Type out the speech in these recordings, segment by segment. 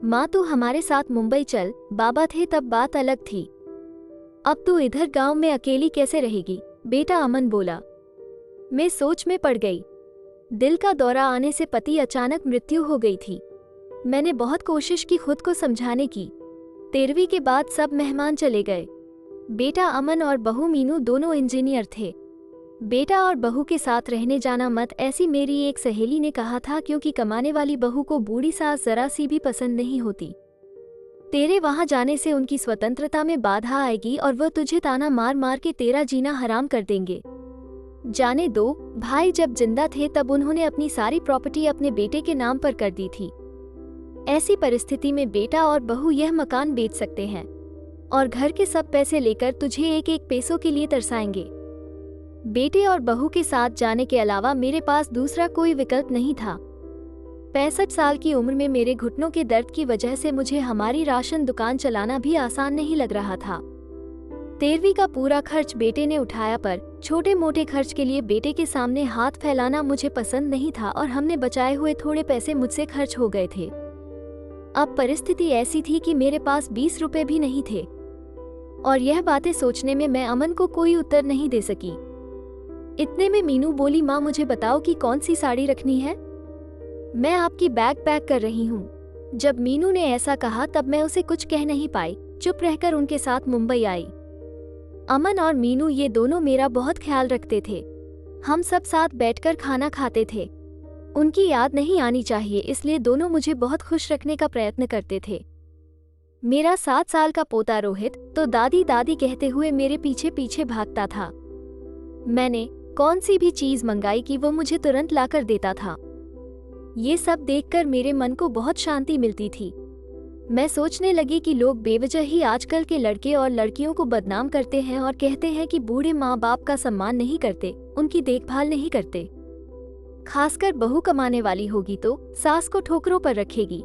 माँ तू हमारे साथ मुंबई चल, बाबा थे तब बात अलग थी। अब तू इधर गांव में अकेली कैसे रहेगी, बेटा अमन बोला। मैं सोच में पड़ गई। दिल का दौरा आने से पति अचानक मृत्यु हो गई थी। मैंने बहुत कोशिश की खुद को समझाने की। 13वीं के बाद सब मेहमान चले गए। बेटा अमन और बहू मीनू दोनों इंजीनियर थे। बेटा और बहू के साथ रहने जाना मत, ऐसी मेरी एक सहेली ने कहा था, क्योंकि कमाने वाली बहू को बूढ़ी सास जरा सी भी पसंद नहीं होती। तेरे वहां जाने से उनकी स्वतंत्रता में बाधा आएगी और वह तुझे ताना मार मार के तेरा जीना हराम कर देंगे। जाने दो, भाई जब जिंदा थे तब उन्होंने अपनी सारी प्रॉपर्टी अपने बेटे के नाम पर कर दी थी। ऐसी परिस्थिति में बेटा और बहू यह मकान बेच सकते हैं और घर के सब पैसे लेकर तुझे एक एक पैसों के लिए तरसाएंगे। बेटे और बहू के साथ जाने के अलावा मेरे पास दूसरा कोई विकल्प नहीं था। 65 साल की उम्र में मेरे घुटनों के दर्द की वजह से मुझे हमारी राशन दुकान चलाना भी आसान नहीं लग रहा था। 13वीं का पूरा खर्च बेटे ने उठाया, पर छोटे मोटे खर्च के लिए बेटे के सामने हाथ फैलाना मुझे पसंद नहीं था और हमने बचाए हुए थोड़े पैसे मुझसे खर्च हो गए थे। अब परिस्थिति ऐसी थी कि मेरे पास 20 रुपए भी नहीं थे और यह बातें सोचने में मैं अमन को कोई उत्तर नहीं दे सकी। इतने में मीनू बोली, माँ मुझे बताओ कि कौन सी साड़ी रखनी है, मैं आपकी बैग पैक कर रही हूँ। जब मीनू ने ऐसा कहा तब मैं उसे कुछ कह नहीं पाई, चुप रहकर उनके साथ मुंबई आई। अमन और मीनू ये दोनों मेरा बहुत ख्याल रखते थे। हम सब साथ बैठकर खाना खाते थे। उनकी याद नहीं आनी चाहिए, इसलिए दोनों मुझे बहुत खुश रखने का प्रयत्न करते थे। मेरा 7 साल का पोता रोहित तो दादी दादी कहते हुए मेरे पीछे पीछे भागता था। मैंने कौन सी भी चीज मंगाई कि वो मुझे तुरंत लाकर देता था। ये सब देखकर मेरे मन को बहुत शांति मिलती थी। मैं सोचने लगी कि लोग बेवजह ही आजकल के लड़के और लड़कियों को बदनाम करते हैं और कहते हैं कि बूढ़े माँ बाप का सम्मान नहीं करते, उनकी देखभाल नहीं करते। खासकर बहू कमाने वाली होगी तो सास को ठोकरों पर रखेगी।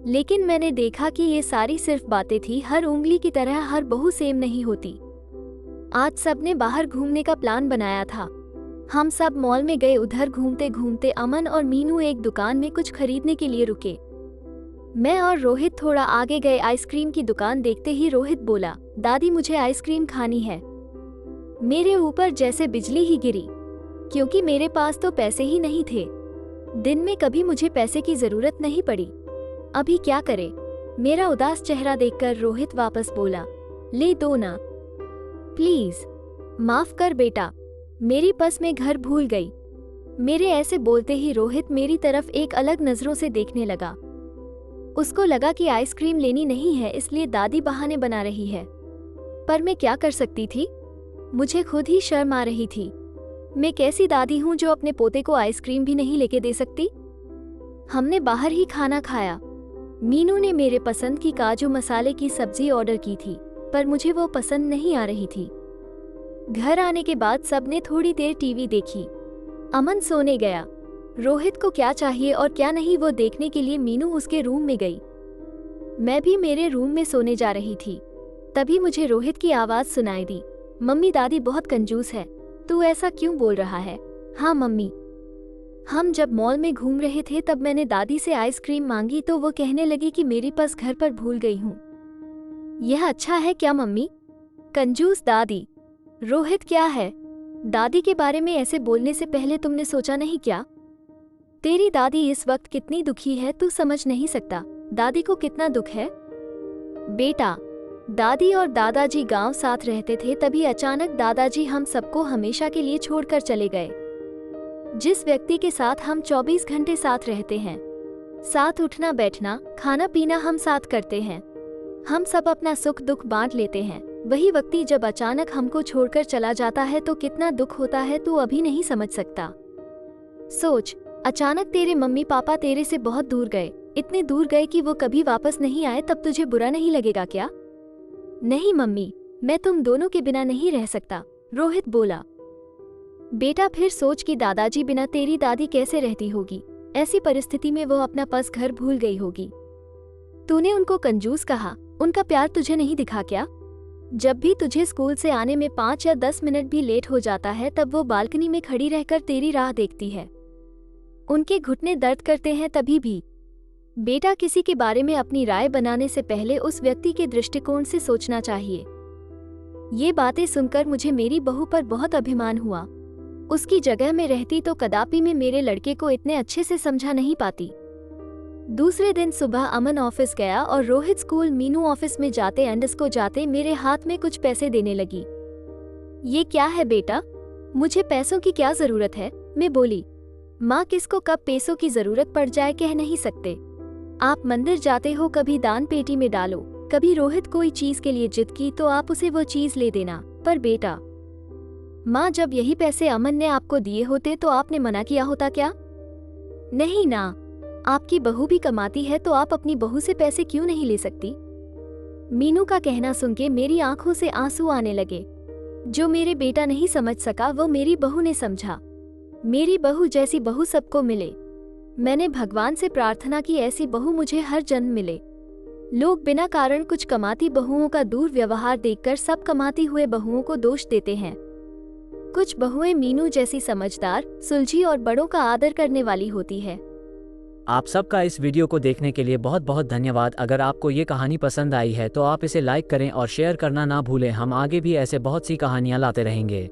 लेकिन मैंने देखा कि ये सारी सिर्फ बातें थी। हर उंगली की तरह हर बहू सेम नहीं होती। आज सबने बाहर घूमने का प्लान बनाया था। हम सब मॉल में गए। उधर घूमते घूमते अमन और मीनू एक दुकान में कुछ खरीदने के लिए रुके। मैं और रोहित थोड़ा आगे गए। आइसक्रीम की दुकान देखते ही रोहित बोला, दादी मुझे आइसक्रीम खानी है। मेरे ऊपर जैसे बिजली ही गिरी, क्योंकि मेरे पास तो पैसे ही नहीं थे। दिन में कभी मुझे पैसे की जरूरत नहीं पड़ी, अभी क्या करे। मेरा उदास चेहरा देखकर रोहित वापस बोला, ले दो ना प्लीज, माफ कर बेटा, मेरी बस में घर भूल गई। मेरे ऐसे बोलते ही रोहित मेरी तरफ एक अलग नजरों से देखने लगा। उसको लगा कि आइसक्रीम लेनी नहीं है, इसलिए दादी बहाने बना रही है। पर मैं क्या कर सकती थी, मुझे खुद ही शर्म आ रही थी। मैं कैसी दादी हूँ जो अपने पोते को आइसक्रीम भी नहीं लेके दे सकती। हमने बाहर ही खाना खाया। मीनू ने मेरे पसंद की काजू मसाले की सब्जी ऑर्डर की थी, पर मुझे वो पसंद नहीं आ रही थी। घर आने के बाद सबने थोड़ी देर टीवी देखी। अमन सोने गया। रोहित को क्या चाहिए और क्या नहीं वो देखने के लिए मीनू उसके रूम में गई। मैं भी मेरे रूम में सोने जा रही थी। तभी मुझे रोहित की आवाज सुनाई दी, मम्मी दादी बहुत कंजूस है, तू ऐसा क्यों बोल रहा है। हाँ मम्मी, हम जब मॉल में घूम रहे थे तब मैंने दादी से आइसक्रीम मांगी तो वो कहने लगी कि मेरी पर्स घर पर भूल गई हूँ। यह अच्छा है क्या मम्मी, कंजूस दादी। रोहित क्या है, दादी के बारे में ऐसे बोलने से पहले तुमने सोचा नहीं क्या। तेरी दादी इस वक्त कितनी दुखी है तू समझ नहीं सकता। दादी को कितना दुख है बेटा। दादी और दादाजी गांव साथ रहते थे, तभी अचानक दादाजी हम सबको हमेशा के लिए छोड़कर चले गए। जिस व्यक्ति के साथ हम 24 घंटे साथ रहते हैं, साथ उठना बैठना खाना पीना हम साथ करते हैं, हम सब अपना सुख दुख बांट लेते हैं, वही व्यक्ति जब अचानक हमको छोड़कर चला जाता है तो कितना दुख होता है तू अभी नहीं समझ सकता। सोच, अचानक तेरे मम्मी पापा तेरे से बहुत दूर गए, इतने दूर गए कि वो कभी वापस नहीं आए, तब तुझे बुरा नहीं लगेगा क्या। नहीं मम्मी, मैं तुम दोनों के बिना नहीं रह सकता, रोहित बोला। बेटा फिर सोच कि दादाजी बिना तेरी दादी कैसे रहती होगी। ऐसी परिस्थिति में वो अपना पर्स घर भूल गई होगी। तूने उनको कंजूस कहा, उनका प्यार तुझे नहीं दिखा क्या। जब भी तुझे स्कूल से आने में 5 या 10 मिनट भी लेट हो जाता है तब वो बालकनी में खड़ी रहकर तेरी राह देखती है। उनके घुटने दर्द करते हैं तभी भी बेटा, किसी के बारे में अपनी राय बनाने से पहले उस व्यक्ति के दृष्टिकोण से सोचना चाहिए। ये बातें सुनकर मुझे मेरी बहू पर बहुत अभिमान हुआ। उसकी जगह में रहती तो कदापि मैं मेरे लड़के को इतने अच्छे से समझा नहीं पाती। दूसरे दिन सुबह अमन ऑफिस गया और रोहित स्कूल मीनू ऑफिस में जाते एंडस को जाते मेरे हाथ में कुछ पैसे देने लगी। ये क्या है बेटा, मुझे पैसों की क्या जरूरत है, मैं बोली। माँ, किसको कब पैसों की जरूरत पड़ जाए कह नहीं सकते। आप मंदिर जाते हो, कभी दान पेटी में डालो, कभी रोहित कोई चीज के लिए जिद की तो आप उसे वो चीज ले देना। पर बेटा, माँ, जब यही पैसे अमन ने आपको दिए होते तो आपने मना किया होता क्या? नहीं ना, आपकी बहू भी कमाती है तो आप अपनी बहू से पैसे क्यों नहीं ले सकती? मीनू का कहना सुन के मेरी आंखों से आंसू आने लगे। जो मेरे बेटा नहीं समझ सका वो मेरी बहू ने समझा। मेरी बहू जैसी बहू सबको मिले। मैंने भगवान से प्रार्थना की ऐसी बहू मुझे हर जन्म मिले। लोग बिना कारण कुछ कमाती बहुओं का दुर्व्यवहार देखकर सब कमाती हुए बहुओं को दोष देते हैं। कुछ बहुएं मीनू जैसी समझदार, सुलझी और बड़ों का आदर करने वाली होती है। आप सबका इस वीडियो को देखने के लिए बहुत बहुत धन्यवाद। अगर आपको ये कहानी पसंद आई है तो आप इसे लाइक करें और शेयर करना ना भूलें। हम आगे भी ऐसे बहुत सी कहानियाँ लाते रहेंगे।